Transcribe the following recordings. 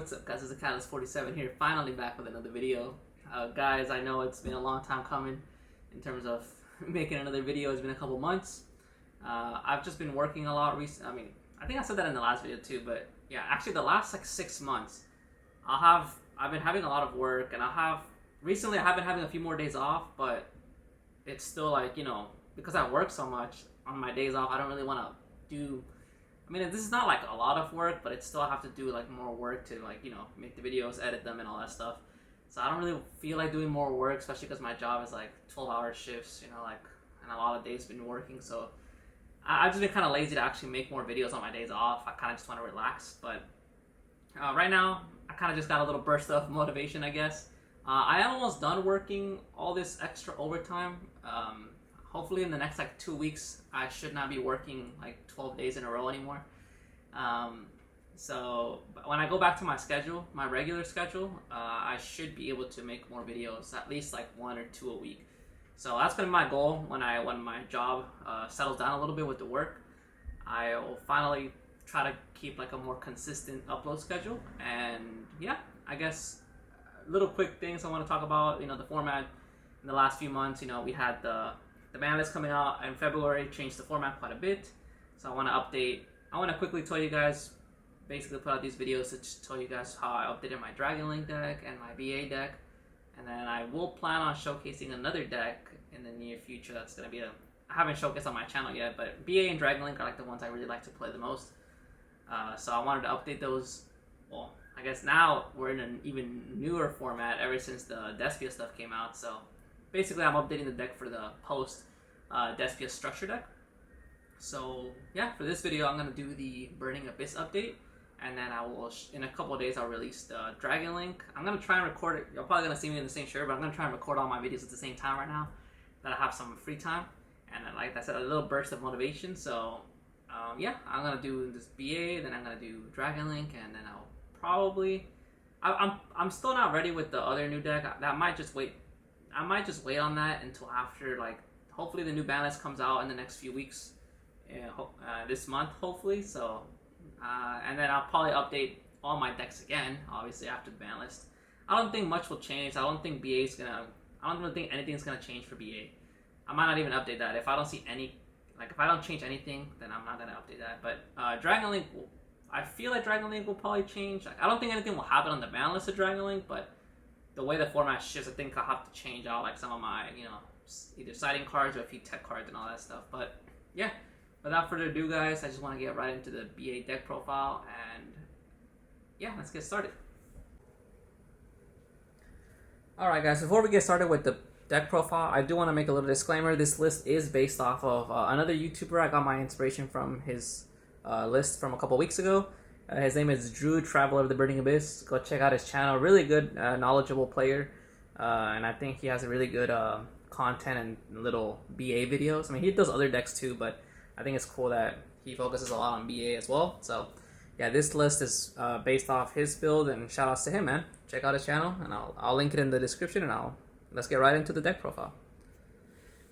what's up guys, it's Catalyst47 here, finally back with another video. Guys, I know it's been a long time coming in terms of making another video. It's been a couple months. I've just been working a lot recently. I think I said that in the last video too, but yeah, actually the last like 6 months, I've been having a lot of work, and recently I have been having a few more days off, but it's still like, because I work so much on my days off, I don't really want to do, this is not like a lot of work, but it's still, I have to do like more work to like, make the videos, edit them and all that stuff. So I don't really feel like doing more work, especially because my job is like 12-hour shifts, and a lot of days been working. So I've just been kind of lazy to actually make more videos on my days off. I kind of just want to relax. But right now, I kind of just got a little burst of motivation, I guess. I am almost done working all this extra overtime. Hopefully in the next like 2 weeks, I should not be working like 12 days in a row anymore. So when I go back to my schedule, my regular schedule, I should be able to make more videos, at least like 1 or 2 a week. So that's gonna be my goal when my job settles down a little bit with the work. I will finally try to keep like a more consistent upload schedule. And yeah, I guess little quick things I want to talk about. The format in the last few months. We had the ban list coming out in February, changed the format quite a bit. So I want to update. I want to quickly tell you guys, basically put out these videos to just tell you guys how I updated my Dragon Link deck and my BA deck. And then I will plan on showcasing another deck in the near future. That's going to be I haven't showcased on my channel yet, but BA and Dragon Link are like the ones I really like to play the most. So I wanted to update those. Well, I guess now we're in an even newer format ever since the Despia stuff came out. So basically I'm updating the deck for the post Despia structure deck. So yeah, for this video I'm going to do the Burning Abyss update. And then I will, in a couple of days, I'll release the Dragon Link. I'm going to try and record it. You're probably going to see me in the same shirt, but I'm going to try and record all my videos at the same time right now, that I have some free time. And then, like I said, a little burst of motivation. So, yeah, I'm going to do this BA, then I'm going to do Dragon Link, and then I'll probably... I'm still not ready with the other new deck. I might just wait on that until after, like, hopefully the new ban list comes out in the next few weeks. This month, hopefully, so... and then I'll probably update all my decks again, obviously after the ban list. I don't think much will change. I don't think I don't really think anything's gonna change for BA. I might not even update that. If I don't see if I don't change anything, then I'm not gonna update that. But Dragon Link, I feel like Dragon Link will probably change. I don't think anything will happen on the ban list of Dragon Link, but the way the format shifts, I think I'll have to change out like some of my, either siding cards or a few tech cards and all that stuff. But yeah. Without further ado, guys, I just want to get right into the BA deck profile, and yeah, let's get started. Alright guys, before we get started with the deck profile, I do want to make a little disclaimer. This list is based off of another YouTuber. I got my inspiration from his list from a couple weeks ago. His name is Drew, Traveler of the Burning Abyss. Go check out his channel. Really good, knowledgeable player, and I think he has a really good content and little BA videos. He does other decks too, but I think it's cool that he focuses a lot on BA as well. So yeah, this list is based off his build, and shout outs to him, man. Check out his channel, and I'll link it in the description, and let's get right into the deck profile.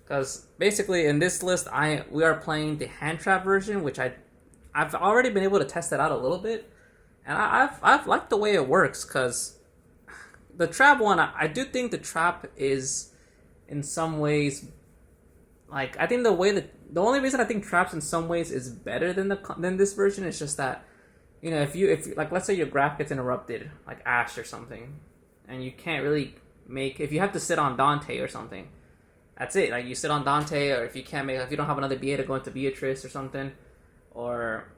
Because basically in this list, we are playing the hand trap version, which I've already been able to test it out a little bit, and I've liked the way it works. Because the trap one, I do think the trap is in some ways, like, I think the only reason I think traps in some ways is better than this version is just that, if like, let's say your graph gets interrupted, like Ash or something, and you can't really if you have to sit on Dante or something, that's it. Like, you sit on Dante, or if you don't have another BA to go into Beatrice or something, or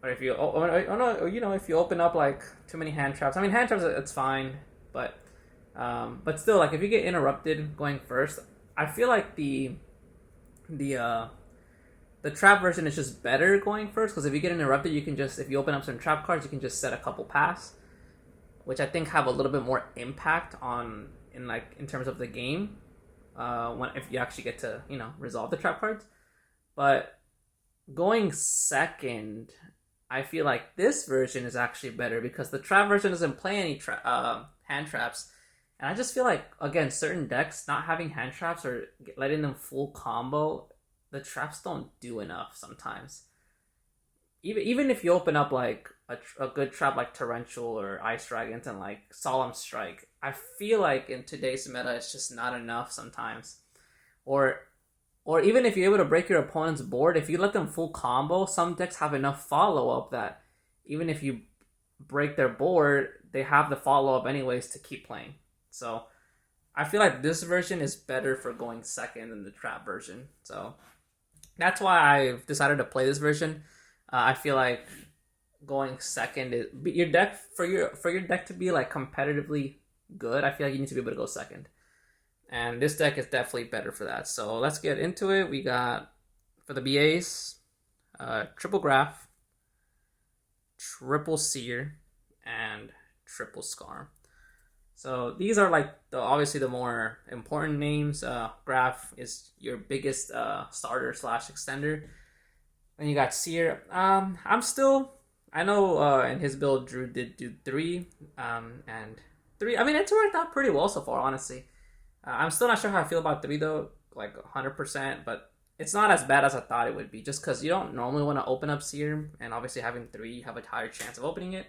if you if you open up like too many hand traps. Hand traps, it's fine, but still, like, if you get interrupted going first, I feel like the trap version is just better going first, because if you get interrupted, you can just, if you open up some trap cards, you can just set a couple pass, which I think have a little bit more impact in terms of the game, if you actually get to resolve the trap cards. But going second, I feel like this version is actually better, because the trap version doesn't play any hand traps. And I just feel like, again, certain decks not having hand traps or letting them full combo, the traps don't do enough sometimes. Even if you open up like a good trap like Torrential or Ice Dragons and like Solemn Strike, I feel like in today's meta it's just not enough sometimes. Or even if you're able to break your opponent's board, if you let them full combo, some decks have enough follow up that even if you break their board, they have the follow up anyways to keep playing. So I feel like this version is better for going second than the trap version. So that's why I've decided to play this version. I feel like going second is your deck for your deck to be like competitively good. I feel like you need to be able to go second, and this deck is definitely better for that. So let's get into it. We got for the BAs, triple Graph, triple Seer, and triple Scarm. So these are like obviously the more important names. Graph is your biggest starter / extender. Then you got Seer. I know in his build Drew did do 3 and 3. I mean, it's worked out pretty well so far, honestly. I'm still not sure how I feel about 3 though, like 100%, but it's not as bad as I thought it would be. Just because you don't normally want to open up Seer, and obviously having 3, you have a higher chance of opening it.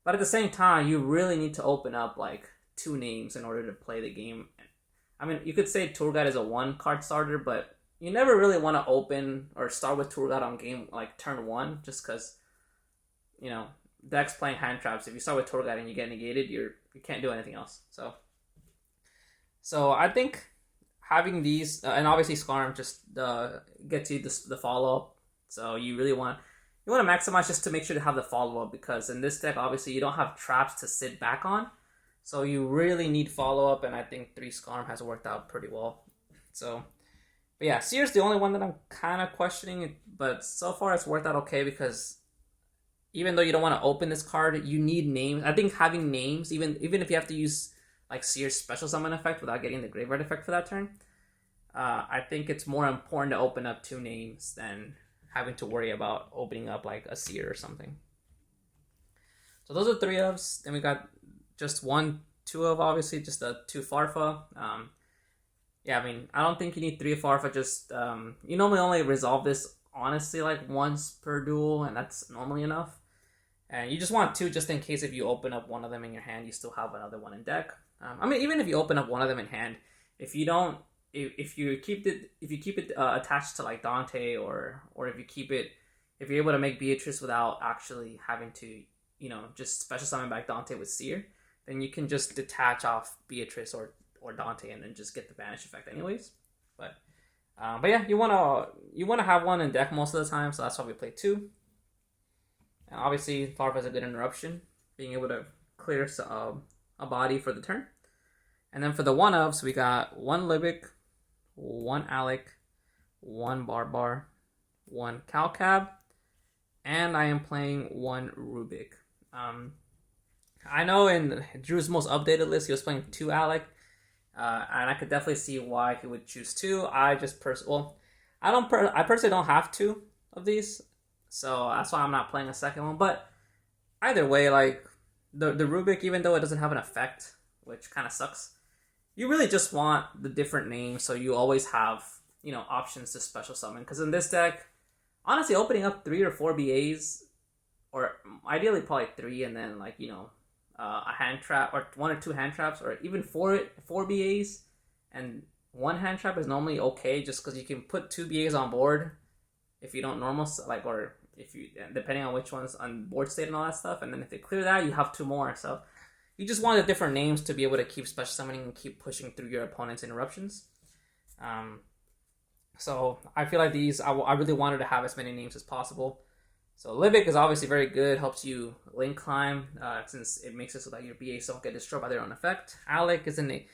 But at the same time, you really need to open up like 2 names in order to play the game. I mean, you could say Tour Guide is a 1 card starter, but you never really want to open or start with Tour Guide on game like turn 1, just because, you know, decks playing hand traps. If you start with Tour Guide and you get negated, you can't do anything else. So I think having these and obviously Scarm just gets you the follow up. So you really want to maximize just to make sure to have the follow up, because in this deck obviously you don't have traps to sit back on. So you really need follow up, and I think 3 Scarm has worked out pretty well. So. But yeah, Seer's the only one that I'm kind of questioning, but so far it's worked out okay, because even though you don't want to open this card, you need names. I think having names, even if you have to use like Seer's special summon effect without getting the graveyard effect for that turn, I think it's more important to open up 2 names than having to worry about opening up like a Seer or something. So those are 3 ofs. Then we got just 1, 2 of, obviously, just a 2 Farfa. Yeah, I mean, I don't think you need 3 Farfa. Just you normally only resolve this honestly like once per duel, and that's normally enough. And you just want 2 just in case if you open up one of them in your hand, you still have another one in deck. I mean, even if you open up one of them in hand, if you keep it attached to like Dante, or if you're able to make Beatrice without actually having to, you know, just special summon back Dante with Seer, then you can just detach off Beatrice or Dante and then just get the banish effect anyways. But yeah, you wanna have one in deck most of the time, so that's why we play 2. And obviously, Farfa is a good interruption, being able to clear a body for the turn. And then for the 1-ofs, we got 1 Libic, 1 Alec, 1 Barbar, 1 Calcab, and I am playing 1 Rubik. I know in Drew's most updated list, he was playing 2 Alec. And I could definitely see why he would choose 2. I personally don't have 2 of these, so that's why I'm not playing a second one. But either way, like the Rubik, even though it doesn't have an effect, which kind of sucks, you really just want the different names, so you always have, you know, options to special summon. Because in this deck, honestly, opening up 3 or 4 BAs, or ideally probably 3, and then like, you know, a hand trap, or 1 or 2 hand traps, or even 4 BAs and 1 hand trap is normally okay, just because you can put 2 BAs on board if you don't normal, like, or if you, depending on which one's on board state and all that stuff, and then if they clear that, you have 2 more. So you just want the different names to be able to keep special summoning and keep pushing through your opponent's interruptions. So I feel like these, I really wanted to have as many names as possible. So Libic is obviously very good, helps you link climb, since it makes it so that your BAs don't get destroyed by their own effect. Alec is a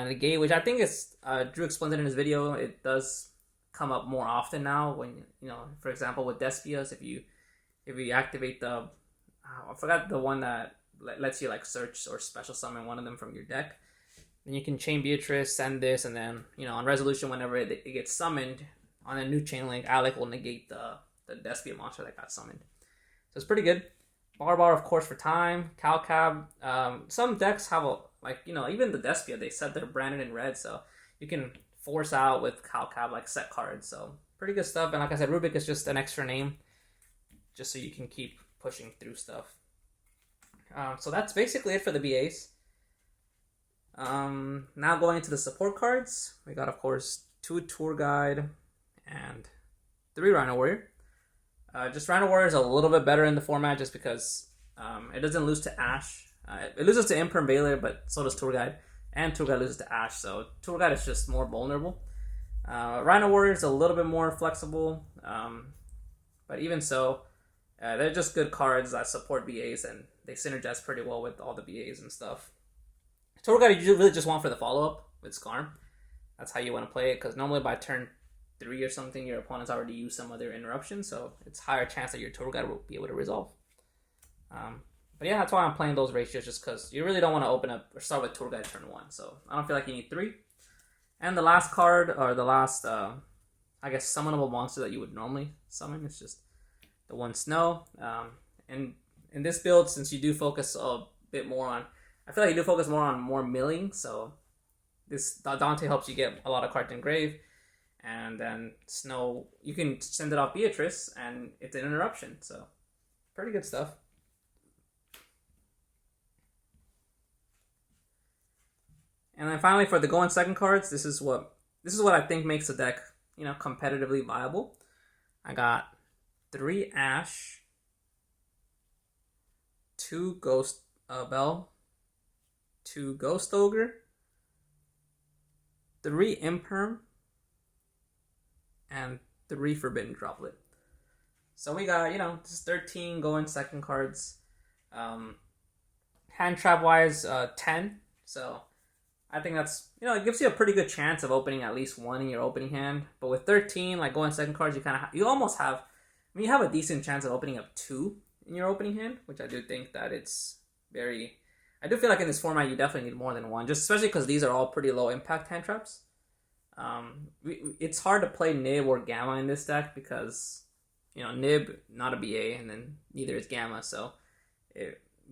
negate, which I think is, Drew explained it in his video, it does come up more often now when, you know, for example with Despias, if you activate the, I forgot the one that lets you like search or special summon one of them from your deck, then you can chain Beatrice, send this, and then, you know, on resolution, whenever it gets summoned on a new chain link, Alec will negate the Despia monster that got summoned. So it's pretty good. Barbar, of course, for time. Calcab. Some decks have even the Despia, they said they're branded in red, so you can force out with Calcab like set cards. So pretty good stuff. And like I said, Rubik is just an extra name, just so you can keep pushing through stuff. So that's basically it for the BAs. Now going into the support cards, we got, of course, 2 Tour Guide and 3 Rhino Warrior. Just Rhino Warrior is a little bit better in the format just because it doesn't lose to Ash. It loses to Imperm Baylor, but so does Tour Guide. And Tour Guide loses to Ash, so Tour Guide is just more vulnerable. Rhino Warrior is a little bit more flexible, but even so, they're just good cards that support BAs, and they synergize pretty well with all the BAs and stuff. Tour Guide you really just want for the follow-up with Skarm. That's how you want to play it, because normally by turn 3 or something, your opponent's already used some other interruption, so it's higher chance that your Tour Guide will be able to resolve. But yeah, that's why I'm playing those ratios, just because you really don't want to open up or start with Tour Guide turn 1, so I don't feel like you need 3. And the last card, or the last, I guess, summonable monster that you would normally summon is just the 1 Snow. And in this build, since you do focus a bit more on, I feel like you do focus more milling, so this Dante helps you get a lot of cards in grave, and then Snow, you can send it off Beatrice, and it's an interruption, so pretty good stuff. And then finally, for the going second cards, this is what I think makes the deck, competitively viable. I got 3 Ash, 2 Ghost Bell, 2 Ghost Ogre, 3 Imperm, and 3 Forbidden Droplet. So we got, just 13 going second cards. Hand trap wise, 10. So I think that's, it gives you a pretty good chance of opening at least 1 in your opening hand. But with 13, like going second cards, you almost have, you have a decent chance of opening up 2 in your opening hand, which I do think that it's very, I do feel like in this format you definitely need more than 1, just especially because these are all pretty low impact hand traps. It's hard to play Nib or Gamma in this deck because, Nib, not a BA, and then neither is Gamma, so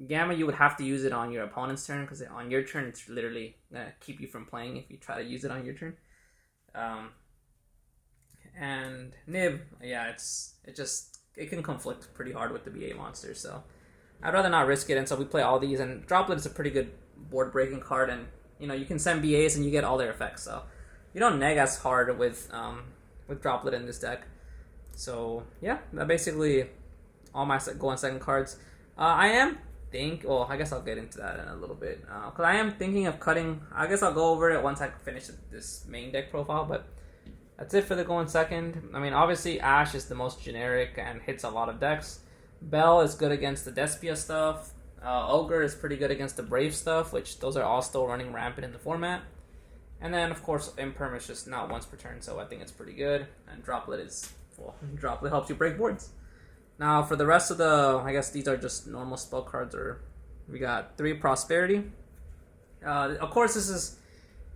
Gamma, you would have to use it on your opponent's turn, because on your turn, it's literally going to keep you from playing if you try to use it on your turn. And Nib, yeah, it can conflict pretty hard with the BA monsters, so I'd rather not risk it, and so we play all these, and Droplet is a pretty good board-breaking card, and, you can send BAs and you get all their effects, so you don't neg as hard with Droplet in this deck. So, yeah, that basically all my going second cards. I guess I'll get into that in a little bit. Because I am thinking of cutting. I guess I'll go over it once I finish this main deck profile. But that's it for the going second. I mean, obviously, Ash is the most generic and hits a lot of decks. Bell is good against the Despia stuff. Ogre is pretty good against the Brave stuff, which those are all still running rampant in the format. And then, of course, Imperm is just not once per turn, so I think it's pretty good. And Droplet Droplet helps you break boards. Now, for the rest of I guess these are just normal spell cards, we got 3 Prosperity. Of course, this is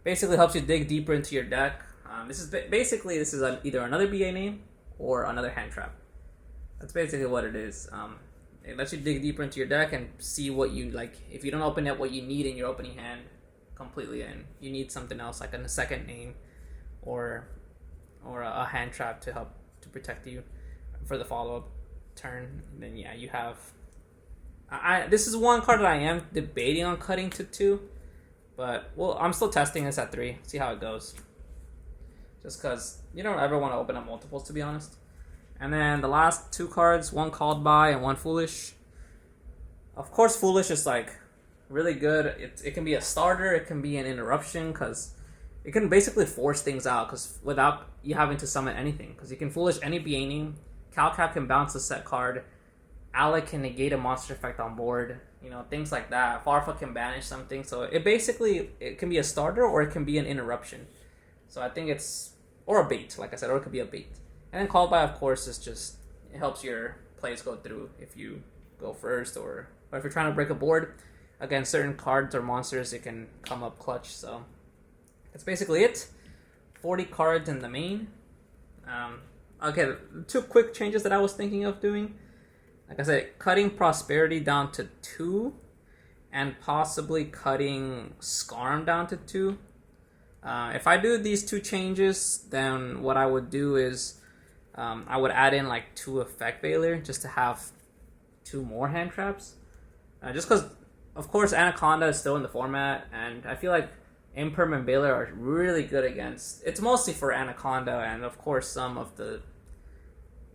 basically helps you dig deeper into your deck. This is either another BA name or another hand trap. That's basically what it is. It lets you dig deeper into your deck and see what you like. If you don't open up what you need in your opening hand completely, and you need something else like a second name or a hand trap to help to protect you for the follow-up turn, then yeah, you have this is one card that I am debating on cutting to 2, but I'm still testing this at 3, see how it goes, just because you don't ever want to open up multiples, to be honest. And then the last 2 cards, 1 Called By and 1 Foolish. Of course, Foolish is like really good. It can be a starter, it can be an interruption, because it can basically force things out, because without you having to summon anything, because you can Foolish any BA name. Calcap can bounce a set card. Alec can negate a monster effect on board. Things like that. Farfa can banish something. So it can be a starter or it can be an interruption. So I think or a bait, like I said, or it could be a bait. And then Called By, of course, is just, it helps your plays go through if you go first, or if you're trying to break a board against certain cards or monsters, it can come up clutch. So that's basically it. 40 cards in the main. Okay, 2 quick changes that I was thinking of doing. Like I said, cutting Prosperity down to 2, and possibly cutting Skarm down to 2. If I do these 2 changes, then what I would do is I would add in like 2 Effect Veiler, just to have 2 more hand traps. Just because, of course, Anaconda is still in the format, and I feel like Imperm and Baylor are really good against. It's mostly for Anaconda, and of course some of the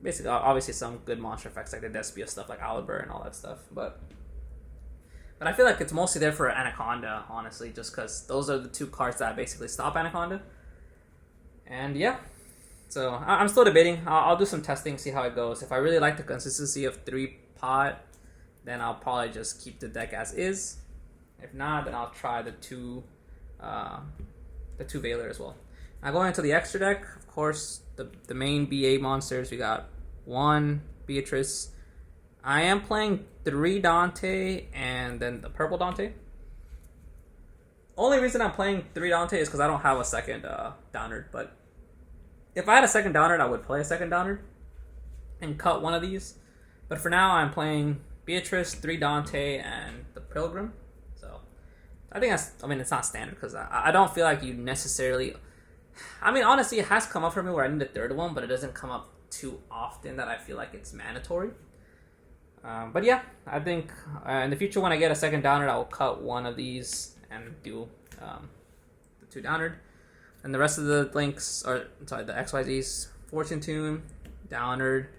basically obviously some good monster effects like the Despia stuff like Albaz and all that stuff, but I feel like it's mostly there for Anaconda, honestly, just because those are the 2 cards that basically stop Anaconda. And yeah, so I'm still debating. I'll do some testing, see how it goes. If I really like the consistency of 3 pot, then I'll probably just keep the deck as is. If not, then I'll try the 2 Valor as well. Now going into the extra deck, of course, the main BA monsters, we got 1 Beatrice. I am playing 3 Dante and then the purple Dante. Only reason I'm playing 3 Dante is because I don't have a second Downard, but if I had a second Downard, I would play a second Downard and cut one of these. But for now, I'm playing Beatrice, 3 Dante, and the Pilgrim. So I think it's not standard because I don't feel like you necessarily. Honestly, it has come up for me where I need a third one, but it doesn't come up too often that I feel like it's mandatory. But yeah, I think in the future when I get a second Downard, I will cut one of these and do the 2 Downard. And the rest of the links, the XYZs, Fortune Tune, Downard,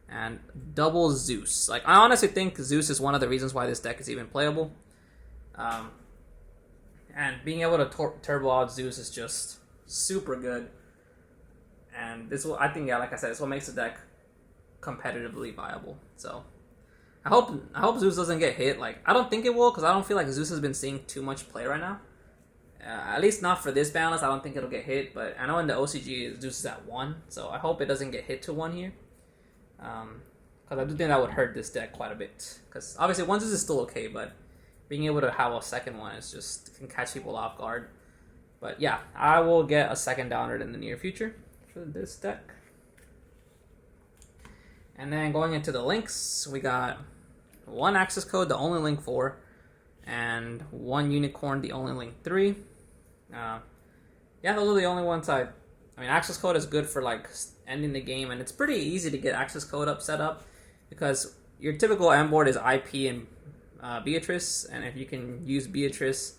and double Zeus. Like, I honestly think Zeus is one of the reasons why this deck is even playable. And being able to turbo out Zeus is just super good. And this will, I think, yeah, like I said, this is what makes the deck competitively viable. So I hope Zeus doesn't get hit. Like, I don't think it will, because I don't feel like Zeus has been seeing too much play right now. At least not for this balance. I don't think it'll get hit. But I know in the OCG, Zeus is at 1. So I hope it doesn't get hit to 1 here. Because I do think that would hurt this deck quite a bit. Because obviously, 1 Zeus is still okay, but being able to have a second one is just can catch people off guard. But yeah, I will get a second Downard in the near future for this deck. And then going into the links, we got 1 access code, the only link 4, and 1 unicorn, the only link 3. Yeah, those are the only ones access code is good for like ending the game, and it's pretty easy to get access code set up because your typical M board is IP and Beatrice, and if you can use Beatrice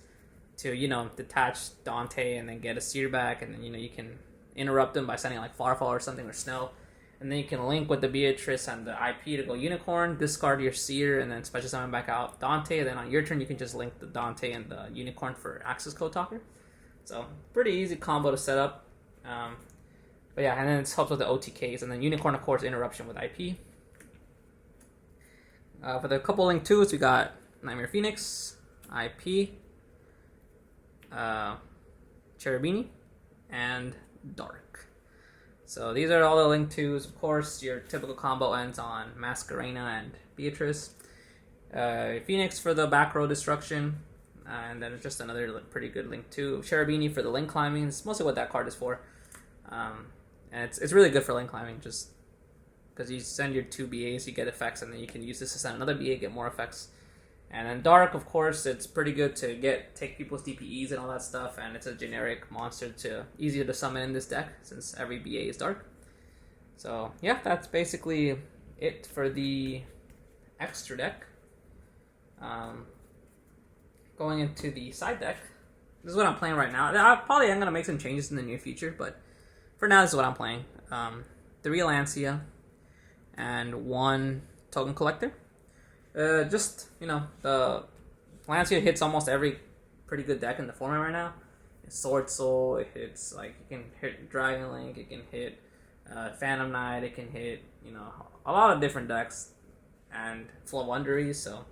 to detach Dante and then get a seer back, and then you can interrupt them by sending like Farfall or something or Snow. And then you can link with the Beatrice and the IP to go Unicorn, discard your Seer, and then special summon back out Dante. And then on your turn, you can just link the Dante and the Unicorn for Access Code Talker. So, pretty easy combo to set up. But yeah, and then it helps with the OTKs. And then Unicorn, of course, interruption with IP. For the couple link 2s, we got Nightmare Phoenix, IP, Cherubini, and Dark. So these are all the link 2s. Of course, your typical combo ends on Masquerena and Beatrice. Phoenix for the back row destruction. And then just another pretty good link 2. Cherubini for the link climbing. It's mostly what that card is for. And it's really good for link climbing just because you send your 2 BAs, you get effects, and then you can use this to send another BA, get more effects. And then Dark, of course, it's pretty good to take people's DPEs and all that stuff, and it's a generic monster easier to summon in this deck since every BA is Dark. So yeah, that's basically it for the extra deck. Going into the side deck, this is what I'm playing right now. I probably am going to make some changes in the near future, but for now, this is what I'm playing. 3 Lancia and 1 Token Collector. The Lancia hits almost every pretty good deck in the format right now. It's Sword Soul, it hits, you can hit Dragon Link, it can hit Phantom Knight, it can hit, a lot of different decks, and full of Wonderies, so,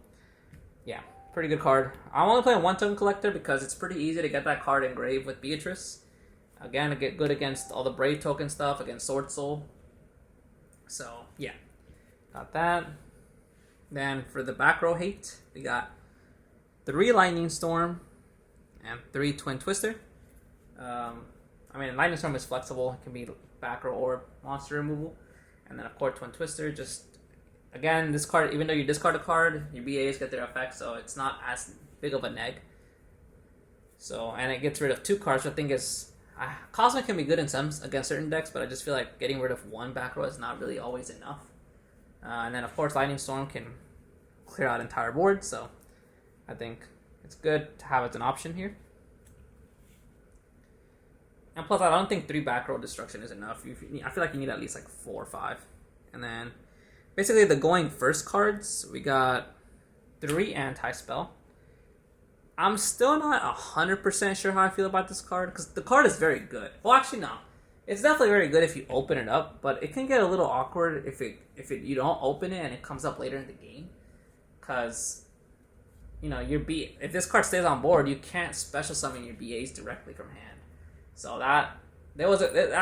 yeah, pretty good card. I'm only playing 1 Token Collector because it's pretty easy to get that card engraved with Beatrice. Again, to get good against all the Brave token stuff, against Sword Soul. So, yeah, got that. Then for the back row hate, we got 3 Lightning Storm and 3 Twin Twister. Lightning Storm is flexible. It can be back row or monster removal. And then, of course, Twin Twister. Just, again, this card, even though you discard a card, your BAs get their effect, so it's not as big of a neg. So, and it gets rid of 2 cards, which I think is... Cosmic can be good in some against certain decks, but I just feel like getting rid of 1 back row is not really always enough. And then, of course, Lightning Storm can clear out entire board. So I think it's good to have it as an option here. And plus, I don't think 3 back row destruction is enough. I feel like you need at least like 4 or 5. And then basically the going first cards, we got 3 anti-spell. I'm still not 100% sure how I feel about this card, because the card is very good. Well, actually, no. It's definitely very good if you open it up, but it can get a little awkward if you don't open it and it comes up later in the game. Because, you know, if this card stays on board, you can't special summon your BAs directly from hand. So I've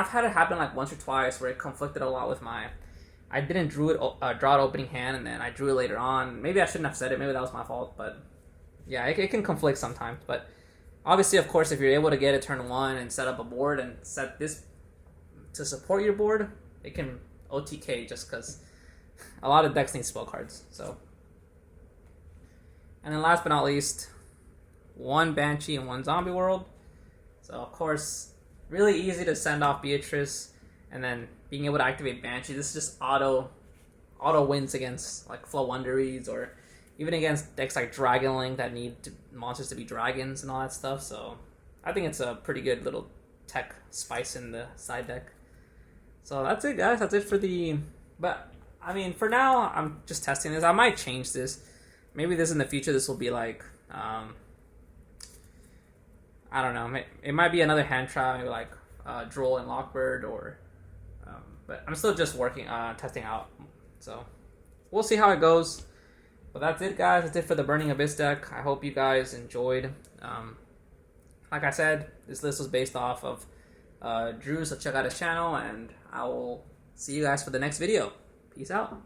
had it happen like once or twice where it conflicted a lot with I didn't draw it opening hand, and then I drew it later on. Maybe I shouldn't have said it. Maybe that was my fault, but yeah, it can conflict sometimes. But obviously, of course, if you're able to get it turn 1 and set up a board and set this to support your board, it can OTK just because a lot of decks need spell cards. So, and then last but not least, 1 Banshee and 1 Zombie World. So of course, really easy to send off Beatrice, and then being able to activate Banshee. This is just auto wins against like Flow Wonderies, or even against decks like Dragon Link that need monsters to be dragons and all that stuff. So I think it's a pretty good little tech spice in the side deck. So that's it, guys. That's it for but I mean, for now, I'm just testing this. I might change this. Maybe this in the future, this will be like, I don't know. It might be another hand trap, maybe like Droll and Lockbird, or. But I'm still just testing out. So we'll see how it goes. But that's it, guys. That's it for the Burning Abyss deck. I hope you guys enjoyed. Like I said, this list was based off of Drew, so check out his channel, and I will see you guys for the next video. Peace out.